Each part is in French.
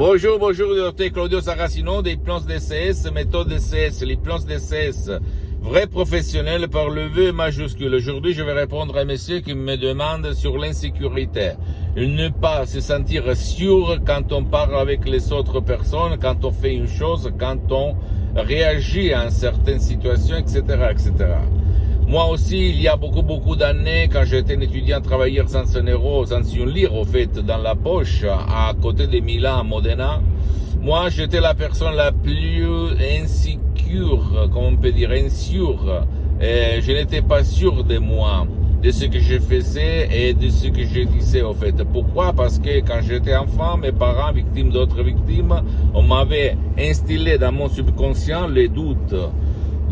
Bonjour, docteur Claudio Saracino d'Hypnose DCS, méthode DCS, l'hypnose DCS, vrai professionnel par le V majuscule. Aujourd'hui, je vais répondre à un monsieur qui me demande sur l'insécurité. Ne pas se sentir sûr quand on parle avec les autres personnes, quand on fait une chose, quand on réagit à une certaine situation, etc., etc. Moi aussi, il y a beaucoup d'années, quand j'étais un étudiant travailleur sans un euro, sans une lire, au fait, dans la poche, à côté de Milan, à Modena, moi, j'étais la personne la plus insécure, comme on peut dire, insécure. Et je n'étais pas sûr de moi, de ce que je faisais et de ce que je disais, au fait. Pourquoi? Parce que quand j'étais enfant, mes parents, victimes d'autres victimes, on m'avait instillé dans mon subconscient les doutes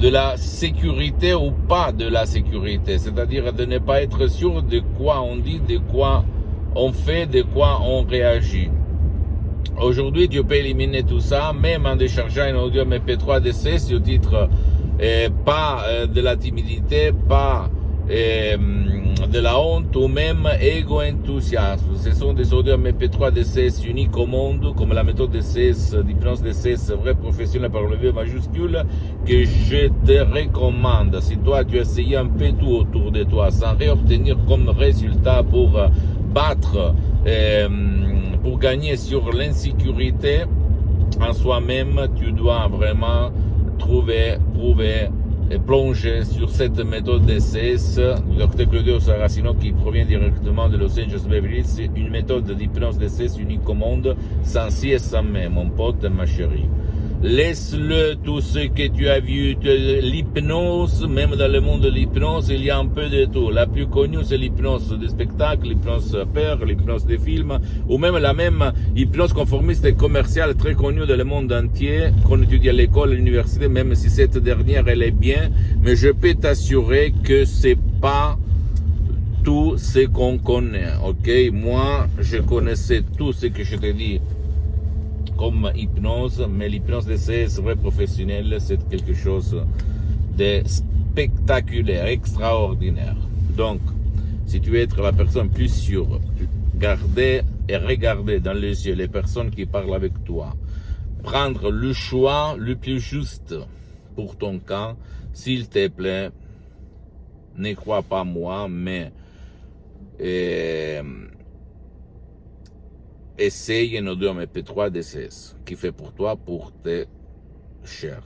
de la sécurité ou pas de la sécurité, c'est-à-dire de ne pas être sûr de quoi on dit, de quoi on fait, de quoi on réagit. Aujourd'hui, tu peux éliminer tout ça, même en déchargeant un audio MP3 DC sur titre pas de la timidité, pas de la honte ou même égo-enthousiasme. Ce sont des audios MP3 DCS uniques au monde, comme la méthode DCS, d'hypnose DCS, vrai professionnel par le V majuscule, que je te recommande. Si toi, tu as essayé un peu tout autour de toi, sans rien obtenir comme résultat pour battre, pour gagner sur l'insécurité en soi-même, tu dois vraiment prouver et plonger sur cette méthode DCS du Dr Claudio Saracino qui provient directement de Los Angeles Beverly Hills. C'est une méthode d'hypnose DCS unique au monde, sans si et sans mais, mon pote, ma chérie. Laisse-le tout ce que tu as vu, l'hypnose, même dans le monde de l'hypnose, il y a un peu de tout. La plus connue, c'est l'hypnose de spectacle, l'hypnose peur, l'hypnose des films, ou même la même hypnose conformiste et commerciale très connue dans le monde entier, qu'on étudie à l'école, à l'université, même si cette dernière, elle est bien, mais je peux t'assurer que c'est pas tout ce qu'on connaît, ok? Moi, je connaissais tout ce que je te dis comme hypnose, mais l'hypnose DCS vrai professionnel, c'est quelque chose de spectaculaire, extraordinaire. Donc, si tu veux être la personne plus sûre, garder et regarder dans les yeux les personnes qui parlent avec toi, prendre le choix le plus juste pour ton cas, s'il te plaît, ne crois pas moi, mais essaye un audio MP3 DCS qui fait pour toi, pour tes chers.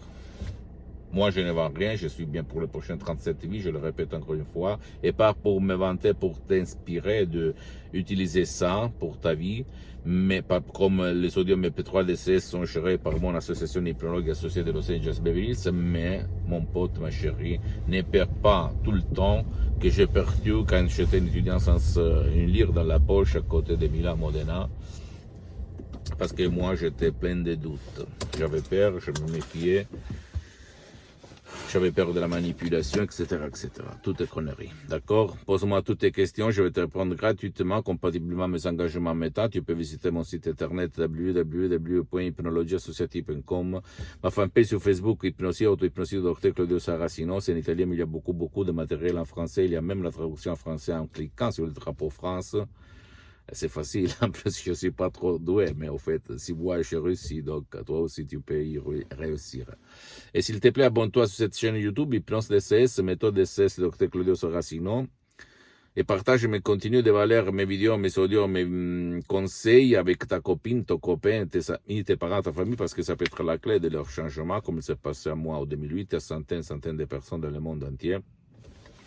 Moi, je ne vends rien, je suis bien pour les prochaines 37 vies, je le répète encore une fois, et pas pour me vanter, pour t'inspirer de utiliser ça pour ta vie, mais pas comme les audios MP3 DCS sont gérés par mon association hypnologue associée de Los Angeles Beverly Hills, mais mon pote, ma chérie, ne perds pas tout le temps que j'ai perdu quand j'étais un étudiant sans une lire dans la poche à côté de Milan Modena. Parce que moi, j'étais plein de doutes. J'avais peur, je me méfiais. J'avais peur de la manipulation, etc., etc. Toutes les conneries. D'accord? Pose-moi toutes tes questions. Je vais te répondre gratuitement, compatiblement à mes engagements méta. Tu peux visiter mon site internet www.hypnologieassociative.com. Ma fanpage sur Facebook, Hypnosie, Auto-Hypnosie, Dr Claudio Saracino. C'est en italien, mais il y a beaucoup de matériel en français. Il y a même la traduction en français en cliquant sur le drapeau France. C'est facile, en plus je suis pas trop doué, mais au fait, si moi j'ai réussi, donc toi aussi tu peux y réussir. Et s'il te plaît, abonne-toi sur cette chaîne YouTube, Hypnose DCS, méthode DCS, Dr Claudio Saracino, et partage mes contenus de valeur, mes vidéos, mes audios, mes conseils avec ta copine, ton copain, tes amis, tes parents, ta famille, parce que ça peut être la clé de leur changement, comme il s'est passé à moi en 2008, à centaines de personnes dans le monde entier.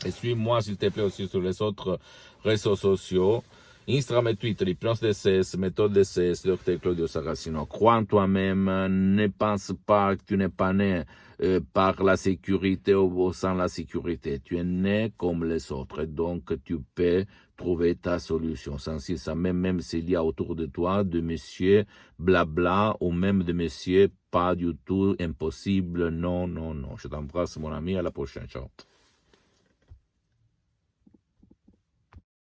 Et suis-moi, s'il te plaît, aussi sur les autres réseaux sociaux. Instagram et Twitter, Hypnose DCS, méthode DCS, Dr Claudio Saracino. Crois en toi-même, ne pense pas que tu n'es pas né par la sécurité ou sans la sécurité. Tu es né comme les autres, et donc tu peux trouver ta solution. Sans ça, même s'il y a autour de toi de messieurs blabla ou même de messieurs pas du tout impossible. Non. Je t'embrasse, mon ami, à la prochaine. Ciao.